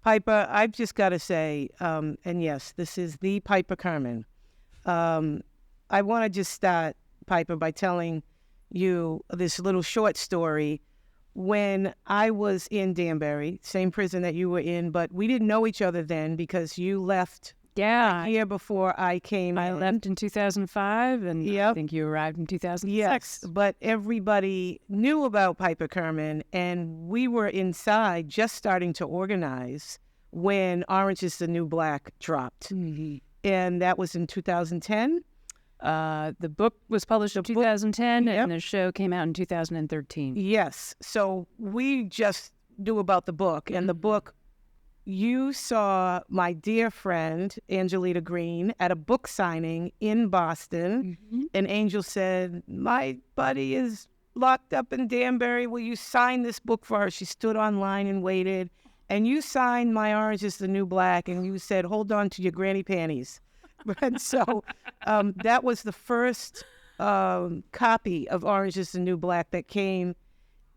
Piper, I've just got to say, and yes, this is the Piper Kerman. I want to just start, Piper, by telling you this little short story. When I was in Danbury, same prison that you were in, but we didn't know each other then because you left a year before I came I in. left in 2005, and Yep. I think you arrived in 2006. Yes, but everybody knew about Piper Kerman, and we were inside just starting to organize when Orange is the New Black dropped. Mm-hmm. And that was in 2010. The book was published in 2010, Yep. and the show came out in 2013. Yes. So we just knew about the book. And the book, you saw my dear friend, Angelita Green, at a book signing in Boston. Mm-hmm. And Angel said, my buddy is locked up in Danbury. Will you sign this book for her? She stood online and waited. And you signed My Orange is the New Black. And you said, hold on to your granny panties. And so that was the first copy of Orange is the New Black that came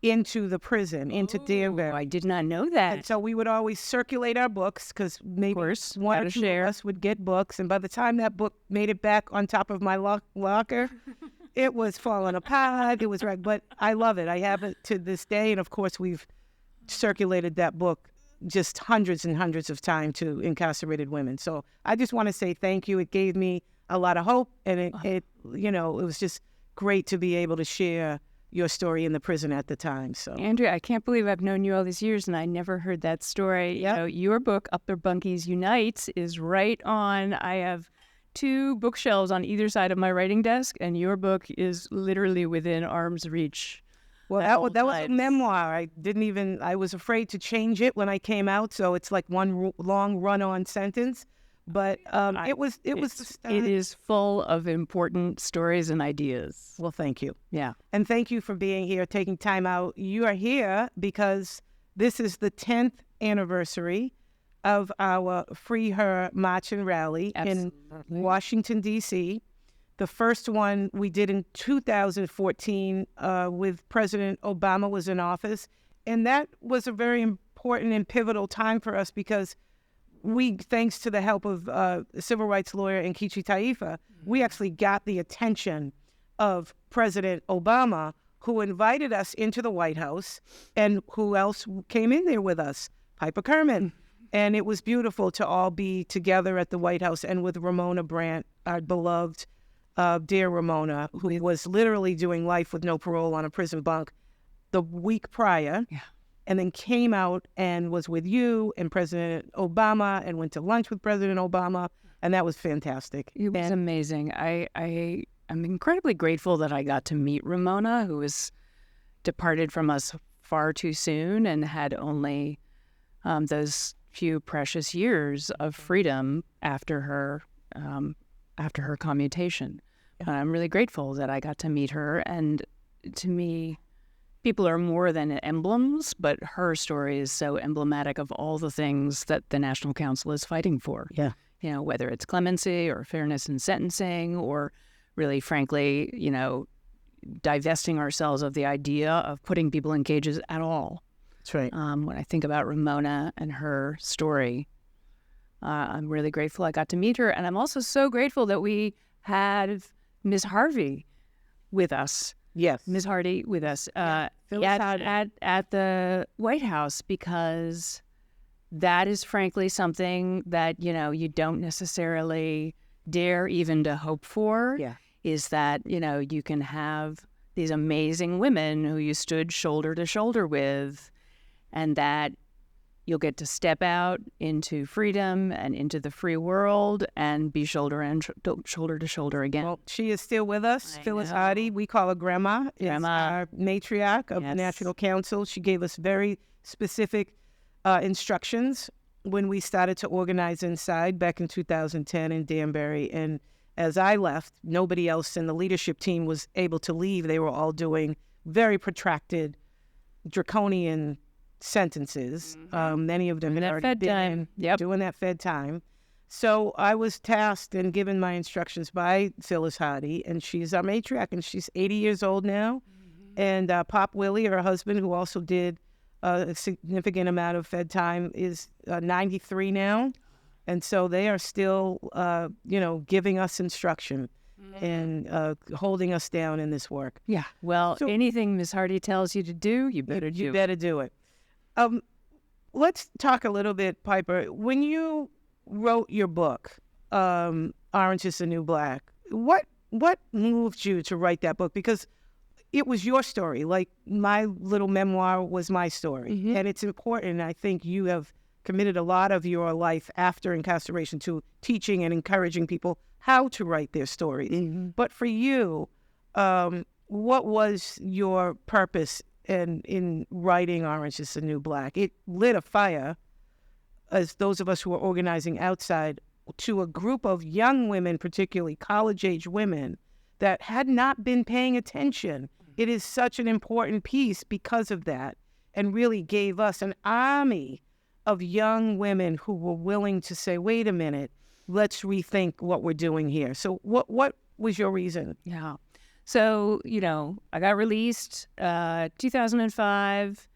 into the prison, into Danbury. I did not know that. And so we would always circulate our books because maybe one or two of us would get books. And by the time that book made it back on top of my locker, it was falling apart. It was right. But I love it. I have it to this day. And of course, we've circulated that book just hundreds and hundreds of times to incarcerated women. So I just want to say thank you. It gave me a lot of hope. And it was just great to be able to share your story in the prison at the time. So Andrea, I can't believe I've known you all these years and I never heard that story. Yep. You know, your book, Upper Bunkies Unite, is right on. I have 2 bookshelves on either side of my writing desk, and your book is literally within arm's reach. Well, that was a memoir. I was afraid to change it when I came out, so it's like one long run-on sentence. But it was the start. It is full of important stories and ideas. Well, thank you. Yeah. And thank you for being here, taking time out. You are here because this is the 10th anniversary of our FreeHer March and Rally in Washington, D.C. The first one we did in 2014 with President Obama was in office. And that was a very important and pivotal time for us because we, thanks to the help of civil rights lawyer Nkechi Taifa, we actually got the attention of President Obama, who invited us into the White House. And who else came in there with us? Piper Kerman. And it was beautiful to all be together at the White House and with Ramona Brandt, our beloved dear Ramona, who was literally doing life with no parole on a prison bunk the week prior. Yeah. And then came out and was with you and President Obama and went to lunch with President Obama. And that was fantastic. It was amazing. I'm incredibly grateful that I got to meet Ramona, who was departed from us far too soon and had only those few precious years of freedom after her commutation. And I'm really grateful that I got to meet her. And to me, people are more than emblems, but her story is so emblematic of all the things that the National Council is fighting for. Yeah. You know, whether it's clemency or fairness in sentencing or really, frankly, you know, divesting ourselves of the idea of putting people in cages at all. That's right. When I think about Ramona and her story, I'm really grateful I got to meet her. And I'm also so grateful that we had Ms. Harvey with us. Yes. Ms. Hardy with us at the White House, because that is frankly something that, you know, you don't necessarily dare even to hope for. Yeah. Is that, you know, you can have these amazing women who you stood shoulder to shoulder with, and that you'll get to step out into freedom and into the free world and be shoulder to shoulder again. Well, she is still with us, Phyllis Hardy. We call her Grandma. It's our matriarch of the National Council. She gave us very specific instructions when we started to organize inside back in 2010 in Danbury. And as I left, nobody else in the leadership team was able to leave. They were all doing very protracted, draconian sentences. Many of them had already been doing that Fed time. So I was tasked and given my instructions by Phyllis Hardy, and she's our matriarch, and she's 80 years old now. And Pop Willie, her husband, who also did a significant amount of Fed time, is 93 now. And so they are still, giving us instruction and holding us down in this work. Yeah. Well, so, anything Ms. Hardy tells you to do, you better do. You better do it. Let's talk a little bit, Piper. When you wrote your book, Orange is the New Black, what moved you to write that book? Because it was your story. Like, my little memoir was my story. Mm-hmm. And it's important. I think you have committed a lot of your life after incarceration to teaching and encouraging people how to write their stories. Mm-hmm. But for you, what was your purpose in writing Orange is the New Black? It lit a fire, as those of us who are organizing outside, to a group of young women, particularly college-age women, that had not been paying attention. It is such an important piece because of that, and really gave us an army of young women who were willing to say, wait a minute, let's rethink what we're doing here. So what was your reason? Yeah. So, I got released 2005.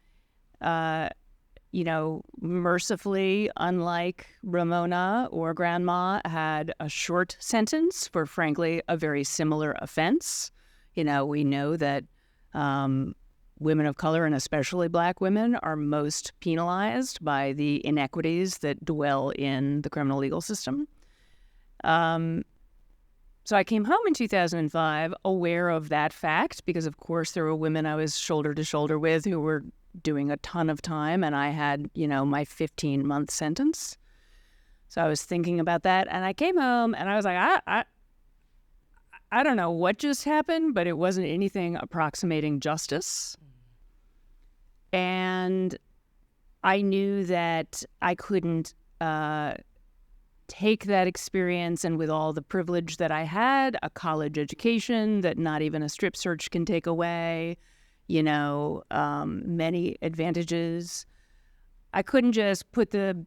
Mercifully, unlike Ramona or Grandma, had a short sentence for, frankly, a very similar offense. We know that women of color, and especially Black women, are most penalized by the inequities that dwell in the criminal legal system. So I came home in 2005 aware of that fact because, of course, there were women I was shoulder to shoulder with who were doing a ton of time, and I had, my 15-month sentence. So I was thinking about that, and I came home, and I was like, I don't know what just happened, but it wasn't anything approximating justice. And I knew that I couldn't take that experience, and with all the privilege that I had, a college education that not even a strip search can take away, many advantages, I couldn't just put the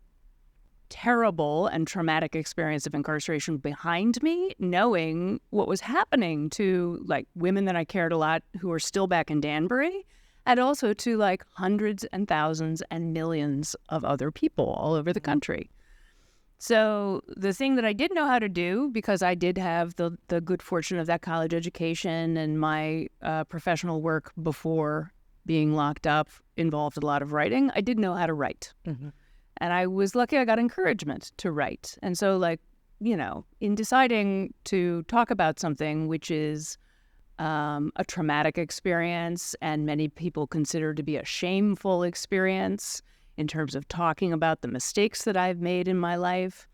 terrible and traumatic experience of incarceration behind me, knowing what was happening to, women that I cared a lot who are still back in Danbury, and also to, hundreds and thousands and millions of other people all over the country. So the thing that I did know how to do, because I did have the good fortune of that college education, and my professional work before being locked up involved a lot of writing, I did know how to write. Mm-hmm. And I was lucky I got encouragement to write. And so, in deciding to talk about something which is a traumatic experience and many people consider to be a shameful experience in terms of talking about the mistakes that I've made in my life,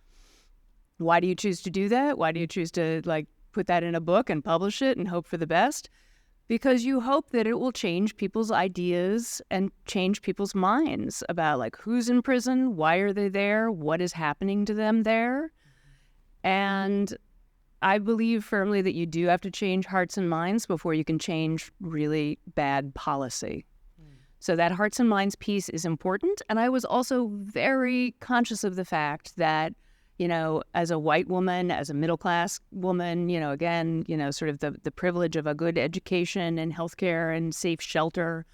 why do you choose to do that? Why do you choose to, put that in a book and publish it and hope for the best? Because you hope that it will change people's ideas and change people's minds about, who's in prison, why are they there, what is happening to them there. And I believe firmly that you do have to change hearts and minds before you can change really bad policy. So that hearts and minds piece is important. And I was also very conscious of the fact that, as a white woman, as a middle-class woman, sort of the privilege of a good education and healthcare and safe shelter,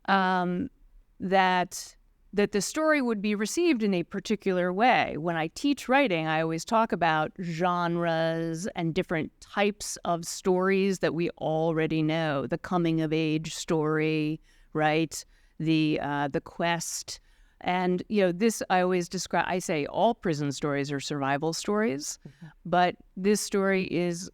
that the story would be received in a particular way. When I teach writing, I always talk about genres and different types of stories that we already know. The coming-of-age story, right? The quest. And, this I always describe, I say all prison stories are survival stories, but this story is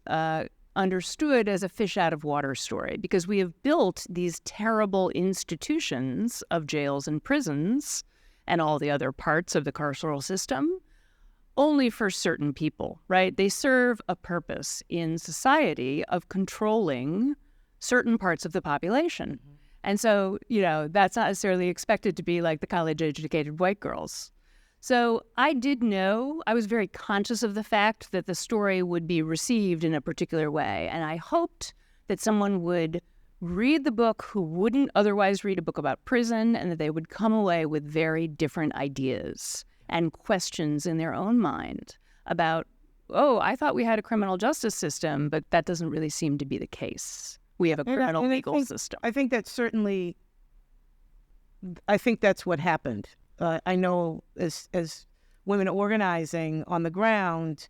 understood as a fish out of water story because we have built these terrible institutions of jails and prisons and all the other parts of the carceral system only for certain people, right? They serve a purpose in society of controlling certain parts of the population. Mm-hmm. And so, that's not necessarily expected to be like the college-educated white girls. So I did know, I was very conscious of the fact that the story would be received in a particular way. And I hoped that someone would read the book who wouldn't otherwise read a book about prison, and that they would come away with very different ideas and questions in their own mind about, I thought we had a criminal justice system, but that doesn't really seem to be the case. We have a criminal legal system. I think that's certainly I think that's what happened. I know as women organizing on the ground,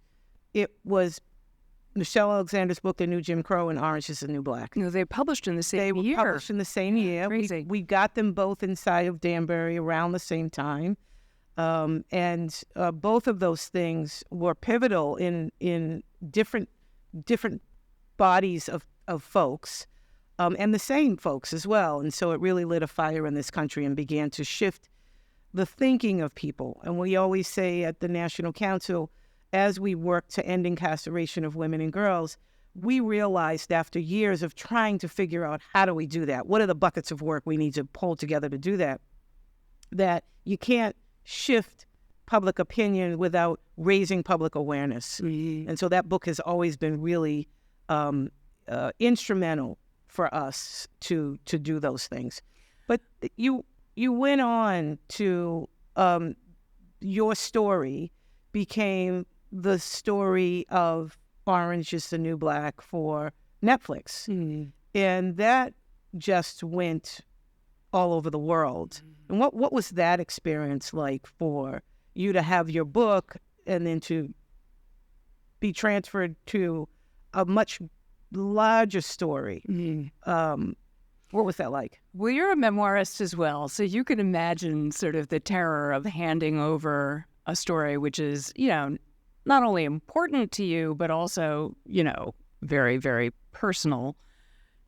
it was Michelle Alexander's book, The New Jim Crow, and Orange is the New Black. No, they published in the same year. They were published in the same year. Crazy. We got them both inside of Danbury around the same time. And both of those things were pivotal in different bodies of folks, and the same folks as well. And so it really lit a fire in this country and began to shift the thinking of people. And we always say at the National Council, as we work to end incarceration of women and girls, we realized after years of trying to figure out how do we do that, what are the buckets of work we need to pull together to do that, that you can't shift public opinion without raising public awareness. And so that book has always been really instrumental for us to do those things. But you went on to, your story became the story of Orange is the New Black for Netflix. And that just went all over the world. And what was that experience like for you to have your book and then to be transferred to a much larger story? What was that like? Well, you're a memoirist as well, so you can imagine sort of the terror of handing over a story which is, not only important to you, but also, very, very personal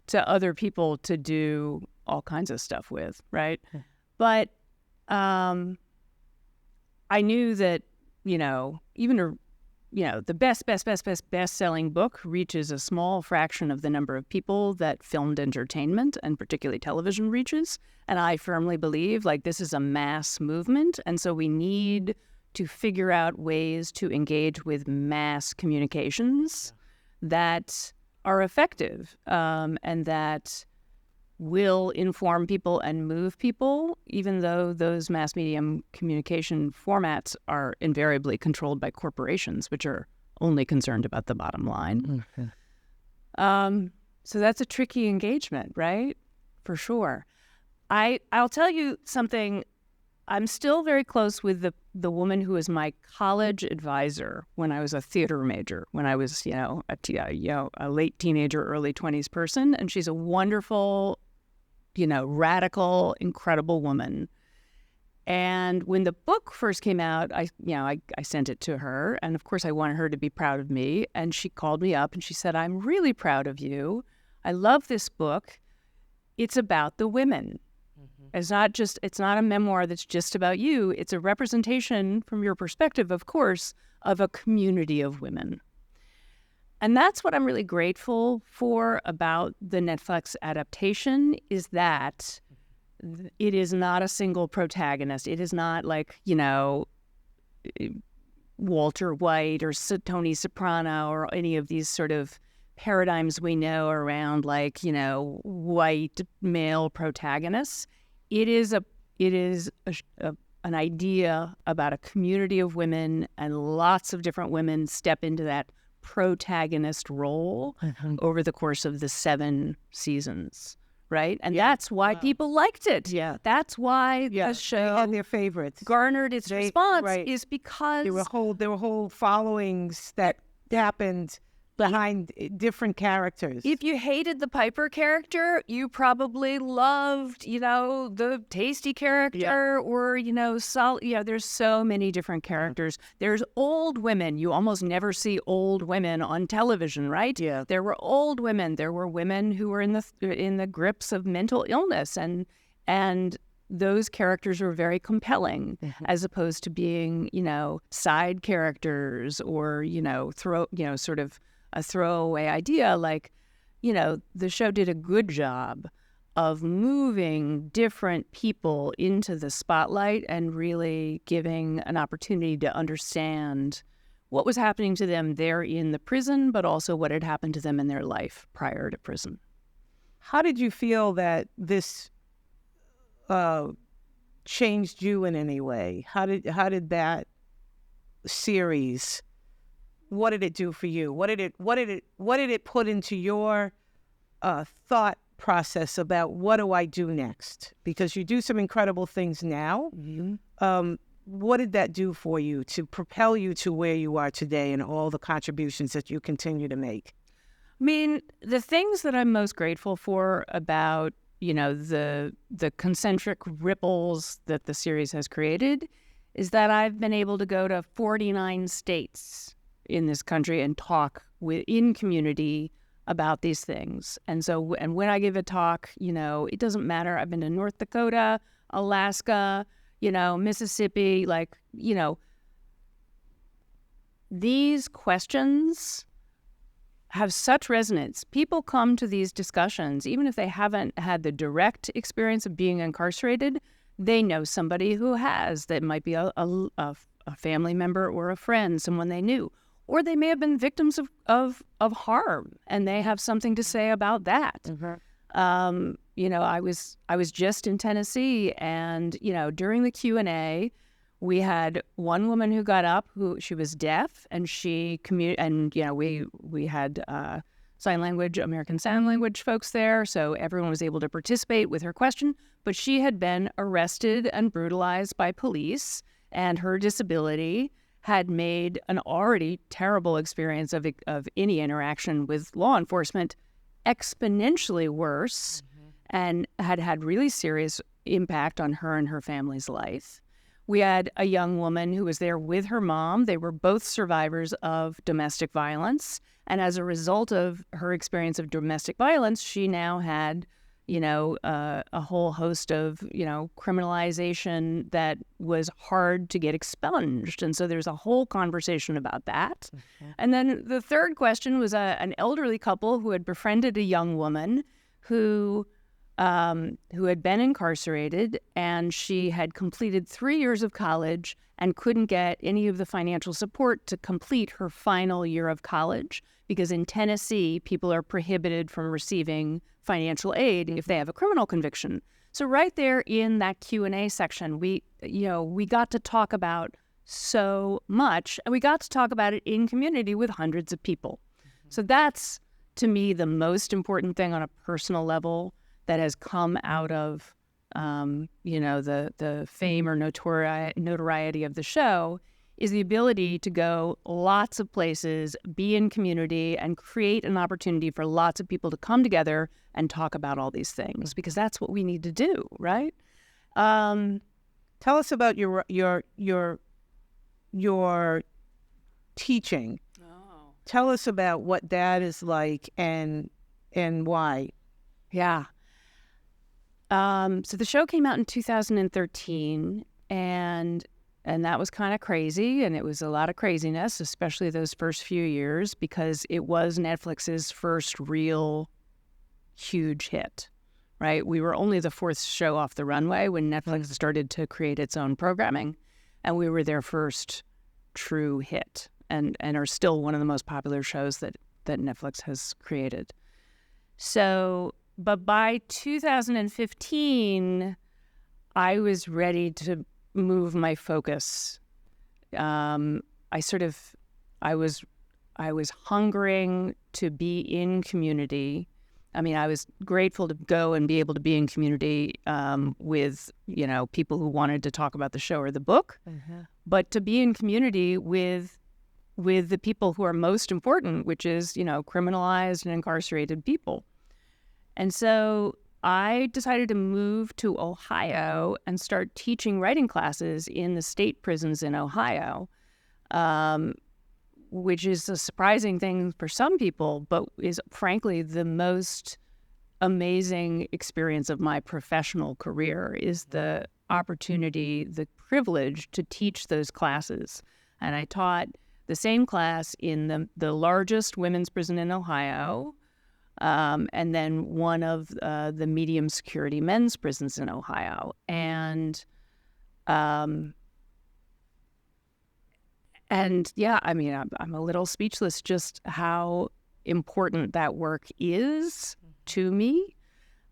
to other people to do all kinds of stuff with, right? But I knew that, even the best-selling book reaches a small fraction of the number of people that filmed entertainment and particularly television reaches. And I firmly believe, this is a mass movement, and so we need to figure out ways to engage with mass communications that are effective and that will inform people and move people, even though those mass medium communication formats are invariably controlled by corporations, which are only concerned about the bottom line. So that's a tricky engagement, right? For sure. I'll tell you something. I'm still very close with the woman who was my college advisor when I was a theater major, when I was, a late teenager, early 20s person. And she's a wonderful, radical, incredible woman. And when the book first came out, I sent it to her. And of course, I wanted her to be proud of me. And she called me up and she said, "I'm really proud of you. I love this book. It's about the women. It's not a memoir that's just about you. It's a representation from your perspective, of course, of a community of women." And that's what I'm really grateful for about the Netflix adaptation, is that it is not a single protagonist. It is not like, Walter White or Tony Soprano or any of these sort of paradigms we know around white male protagonists. It is an idea about a community of women, and lots of different women step into that protagonist role over the course of the 7 seasons, right? And that's why people liked it. Yeah. That's why the show had their favorites. Garnered its response, is because there were whole followings that happened behind different characters. If you hated the Piper character, you probably loved, the Tasty character, or, there's so many different characters. There's old women. You almost never see old women on television, right? Yeah. There were old women. There were women who were in the grips of mental illness, and those characters were very compelling, as opposed to being, side characters or, sort of a throwaway idea. The show did a good job of moving different people into the spotlight and really giving an opportunity to understand what was happening to them there in the prison, but also what had happened to them in their life prior to prison. How did you feel that this changed you in any way? How did that series, what did it do for you? What did it put into your thought process about what do I do next? Because you do some incredible things now. What did that do for you to propel you to where you are today and all the contributions that you continue to make? I mean, the things that I'm most grateful for about, the concentric ripples that the series has created is that I've been able to go to 49 states in this country and talk in community about these things. And so, and when I give a talk, it doesn't matter. I've been to North Dakota, Alaska, Mississippi, these questions have such resonance. People come to these discussions, even if they haven't had the direct experience of being incarcerated, they know somebody who has. That might be a family member or a friend, someone they knew. Or they may have been victims of harm, and they have something to say about that. I was just in Tennessee, and during the Q&A, we had one woman who got up who she was deaf, and we had sign language, American Sign Language folks there, so everyone was able to participate with her question. But she had been arrested and brutalized by police, and her disability had made an already terrible experience of any interaction with law enforcement exponentially worse, and had really serious impact on her and her family's life. We had a young woman who was there with her mom. They were both survivors of domestic violence. And as a result of her experience of domestic violence, she now had, a whole host of, criminalization that was hard to get expunged. And so there's a whole conversation about that. And then the third question was an elderly couple who had befriended a young woman who had been incarcerated, and she had completed 3 years of college and couldn't get any of the financial support to complete her final year of college, because in Tennessee, people are prohibited from receiving financial aid if they have a criminal conviction. So right there in that Q&A section, we got to talk about so much, and we got to talk about it in community with hundreds of people. So that's, to me, the most important thing on a personal level that has come out of, the fame or notoriety of the show, is the ability to go lots of places, be in community, and create an opportunity for lots of people to come together and talk about all these things, because that's what we need to do, right? Tell us about your teaching. Tell us about what that is like and why. Yeah. So the show came out in 2013, and that was kind of crazy, and it was a lot of craziness, especially those first few years, because it was Netflix's first real huge hit, right? We were only the fourth show off the runway when Netflix started to create its own programming, and we were their first true hit, and are still one of the most popular shows that Netflix has created. So, but by 2015, I was ready to move my focus. I was hungering to be in community. I mean, I was grateful to go and be able to be in community with, people who wanted to talk about the show or the book, but to be in community with the people who are most important, which is, criminalized and incarcerated people. And so I decided to move to Ohio and start teaching writing classes in the state prisons in Ohio, which is a surprising thing for some people, but is frankly the most amazing experience of my professional career, is the opportunity, the privilege to teach those classes. And I taught the same class in the largest women's prison in Ohio, and then one of the medium security men's prisons in Ohio. And yeah, I mean, I'm a little speechless just how important that work is to me,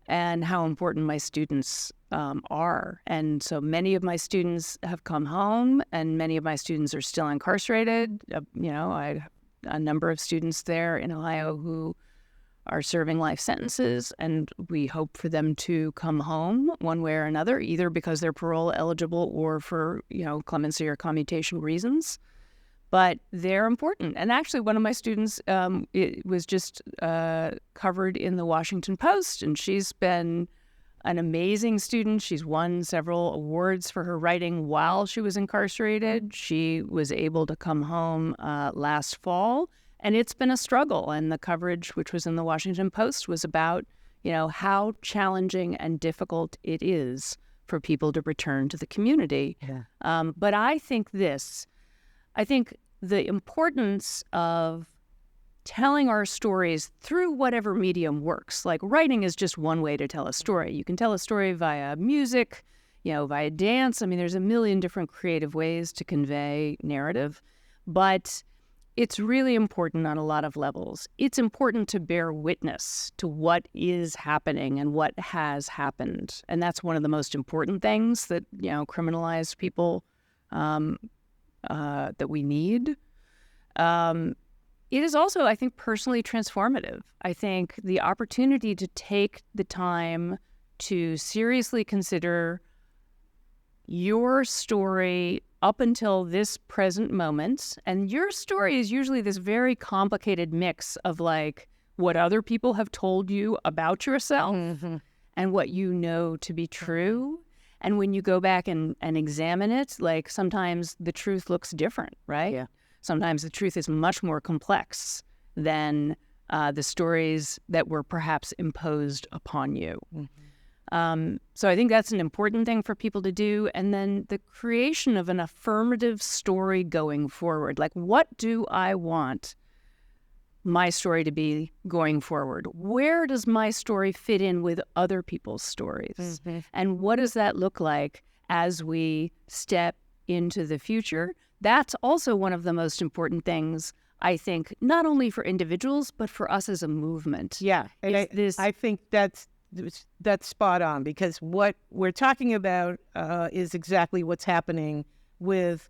and how important my students are. And so many of my students have come home, and many of my students are still incarcerated. I have a number of students there in Ohio who are serving life sentences, and we hope for them to come home one way or another, either because they're parole eligible or for, clemency or commutation reasons. But they're important. And actually, one of my students, it was just covered in the Washington Post, and she's been an amazing student. She's won several awards for her writing while she was incarcerated. She was able to come home last fall, and it's been a struggle. And the coverage, which was in the Washington Post, was about, how challenging and difficult it is for people to return to the community. Yeah. But I think the importance of telling our stories through whatever medium works. Like writing is just one way to tell a story. You can tell a story via music, via dance. I mean, there's a million different creative ways to convey narrative, but it's really important on a lot of levels. It's important to bear witness to what is happening and what has happened. And that's one of the most important things that, criminalized people that we need. It is also, I think, personally transformative. I think the opportunity to take the time to seriously consider your story up until this present moment. And your story is usually this very complicated mix of like what other people have told you about yourself and what you know to be true. And when you go back and examine it, like sometimes the truth looks different, right? Yeah. Sometimes the truth is much more complex than the stories that were perhaps imposed upon you. So I think that's an important thing for people to do. And then the creation of an affirmative story going forward. Like, what do I want my story to be going forward? Where does my story fit in with other people's stories? And what does that look like as we step into the future? That's also one of the most important things, I think, not only for individuals, but for us as a movement. Yeah, and I think that's spot on, because what we're talking about is exactly what's happening with,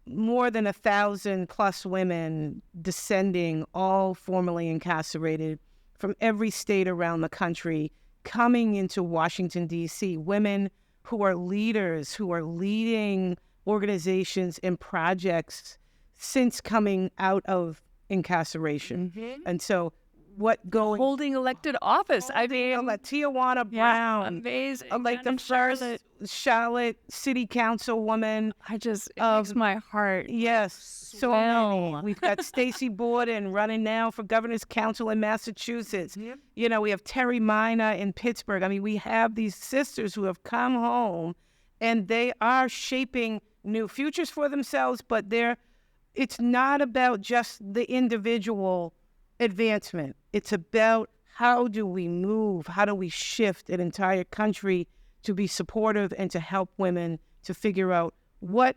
more than 1,000 plus women descending, all formerly incarcerated from every state around the country, coming into Washington, D.C., women who are leaders, who are leading organizations and projects since coming out of incarceration. And so holding elected office. Like Tijuana Brown, amazing. Like the first Charlotte City Councilwoman. It makes my heart. Yes, so many. We've got Stacey Borden running now for governor's council in Massachusetts. We have Terry Minor in Pittsburgh. I mean, we have these sisters who have come home, and they are shaping new futures for themselves. But it's not about just the individual advancement. It's about how do we move, how do we shift an entire country to be supportive and to help women to figure out what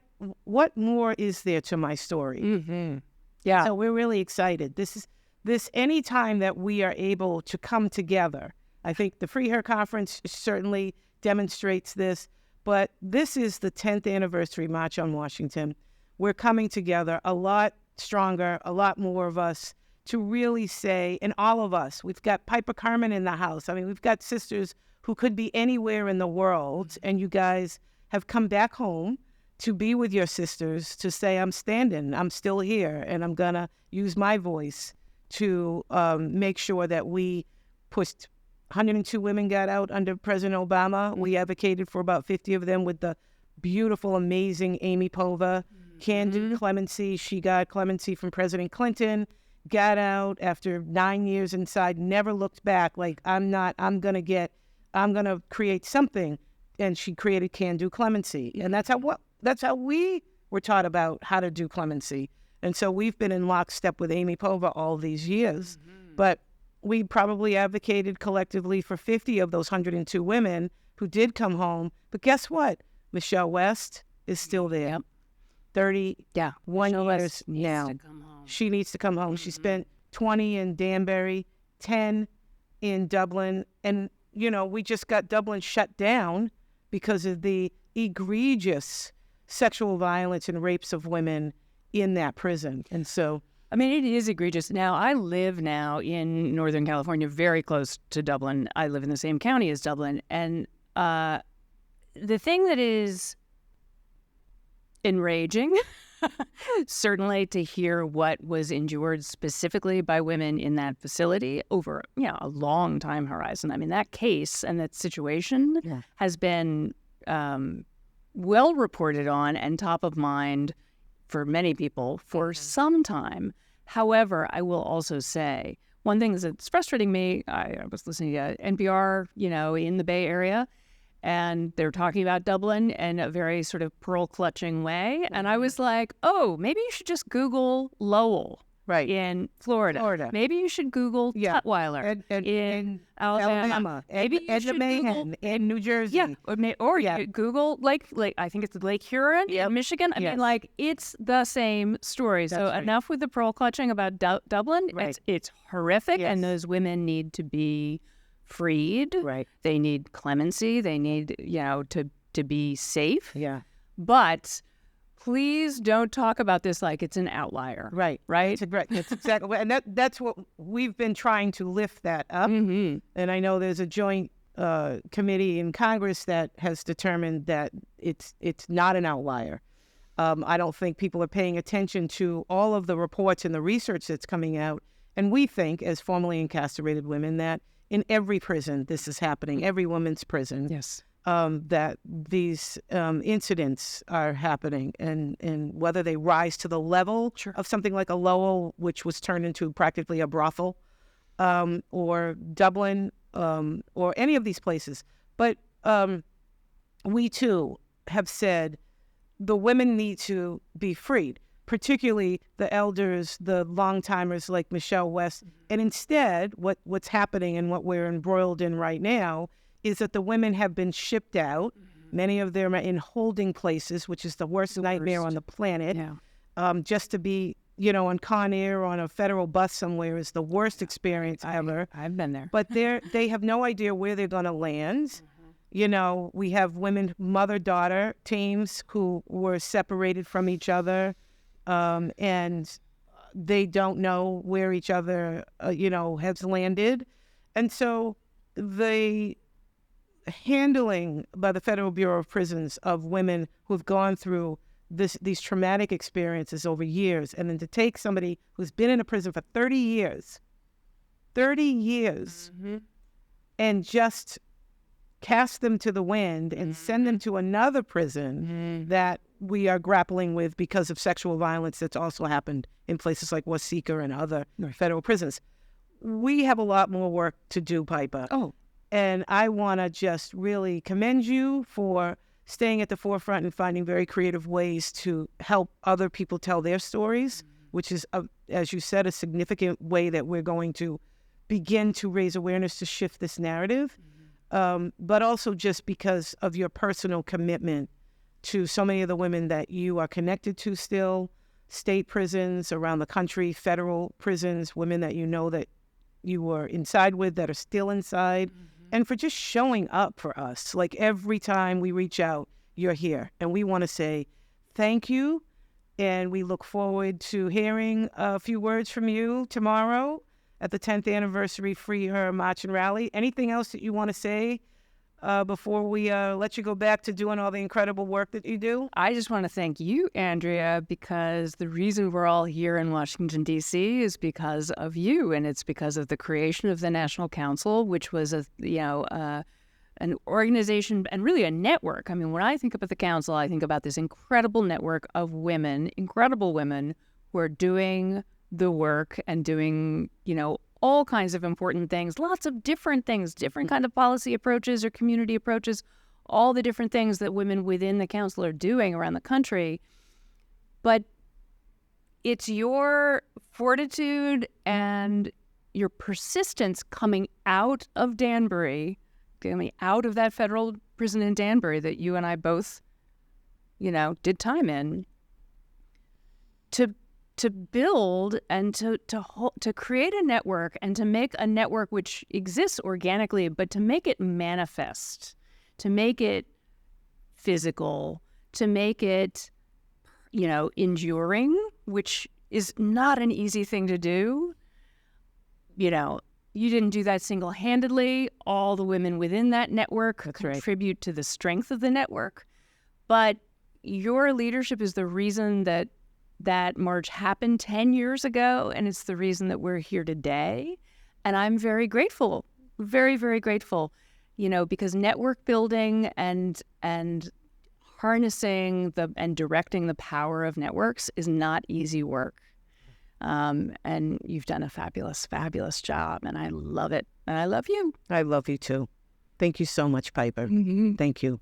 more is there to my story. Yeah. So we're really excited. This anytime that we are able to come together, I think the FreeHer Conference certainly demonstrates this, but this is the 10th anniversary March on Washington. We're coming together a lot stronger, a lot more of us, to really say, and all of us, we've got Piper Kerman in the house. I mean, we've got sisters who could be anywhere in the world, and you guys have come back home to be with your sisters, to say, I'm standing, I'm still here, and I'm going to use my voice to make sure that we pushed 102 women got out under President Obama. We advocated for about 50 of them with the beautiful, amazing Amy Pova. Can-do Clemency. She got clemency from President Clinton. Got out after 9 years inside, never looked back. Like, I'm going to create something. And she created Can-do Clemency. And that's how we were taught about how to do clemency. And so we've been in lockstep with Amy Pova all these years. But we probably advocated collectively for 50 of those 102 women who did come home. But guess what? Michelle West is still there. Yep. 31 years now. She needs to come home. She spent 20 in Danbury, 10 in Dublin. And, we just got Dublin shut down because of the egregious sexual violence and rapes of women in that prison. And so I mean, it is egregious. Now, I live now in Northern California, very close to Dublin. I live in the same county as Dublin. And the thing that is enraging, certainly to hear what was endured specifically by women in that facility over, a long time horizon. I mean, that case and that situation has been well reported on and top of mind for many people for some time. However, I will also say one thing that's frustrating me, I was listening to NPR, in the Bay Area, and they're talking about Dublin in a very sort of pearl-clutching way. And I was like, oh, maybe you should just Google Lowell in Florida. Maybe you should Google Tutwiler in Alabama. Maybe you should Google in New Jersey. Yeah, or you Google Lake, I think it's Lake Huron in Michigan. I mean, it's the same story. So enough with the pearl-clutching about Dublin. Right. It's horrific, and those women need to be freed. Right. They need clemency. They need, to be safe. Yeah. But please don't talk about this like it's an outlier. Right. Right? It's exactly. And that's what we've been trying to lift that up. Mm-hmm. And I know there's a joint committee in Congress that has determined that it's not an outlier. I don't think people are paying attention to all of the reports and the research that's coming out. And we think, as formerly incarcerated women, that in every prison this is happening, every woman's prison. Yes. That these incidents are happening, and whether they rise to the level of something like a Lowell, which was turned into practically a brothel, or Dublin, or any of these places. But we too have said the women need to be freed, particularly the elders, the long-timers like Michelle West. And instead, what's happening and what we're embroiled in right now is that the women have been shipped out. Many of them are in holding places, which is the worst nightmare on the planet. Yeah. Just to be, on Con Air or on a federal bus somewhere is the worst experience ever. I've been there. But they have no idea where they're going to land. We have women, mother-daughter teams who were separated from each other, and they don't know where each other, has landed. And so the handling by the Federal Bureau of Prisons of women who've gone through these traumatic experiences over years, and then to take somebody who's been in a prison for 30 years, and just cast them to the wind and send them to another prison that we are grappling with because of sexual violence that's also happened in places like Waseca and other federal prisons. We have a lot more work to do, Piper. Oh. And I want to just really commend you for staying at the forefront and finding very creative ways to help other people tell their stories, which is, as you said, a significant way that we're going to begin to raise awareness to shift this narrative. But also just because of your personal commitment to so many of the women that you are connected to still, state prisons around the country, federal prisons, women that that you were inside with that are still inside, and for just showing up for us. Like every time we reach out, you're here. And we want to say thank you, and we look forward to hearing a few words from you tomorrow at the 10th anniversary FreeHer March and Rally. Anything else that you want to say before we let you go back to doing all the incredible work that you do? I just want to thank you, Andrea, because the reason we're all here in Washington, D.C. is because of you, and it's because of the creation of the National Council, which was an organization and really a network. I mean, when I think about the council, I think about this incredible network of women, incredible women who are doing the work and doing, all kinds of important things, lots of different things, different kind of policy approaches or community approaches, all the different things that women within the council are doing around the country. But it's your fortitude and your persistence coming out of Danbury, coming out of that federal prison in Danbury that you and I both, did time in, to build and to create a network and to make a network which exists organically, but to make it manifest, to make it physical, to make it, enduring, which is not an easy thing to do. You know, you didn't do that single-handedly. All the women within that network contribute to the strength of the network. But your leadership is the reason that march happened 10 years ago, and it's the reason that we're here today. And I'm very grateful, very, very grateful, you know, because network building and harnessing and directing the power of networks is not easy work. And you've done a fabulous, fabulous job, and I love it. And I love you. I love you too. Thank you so much, Piper. Thank you.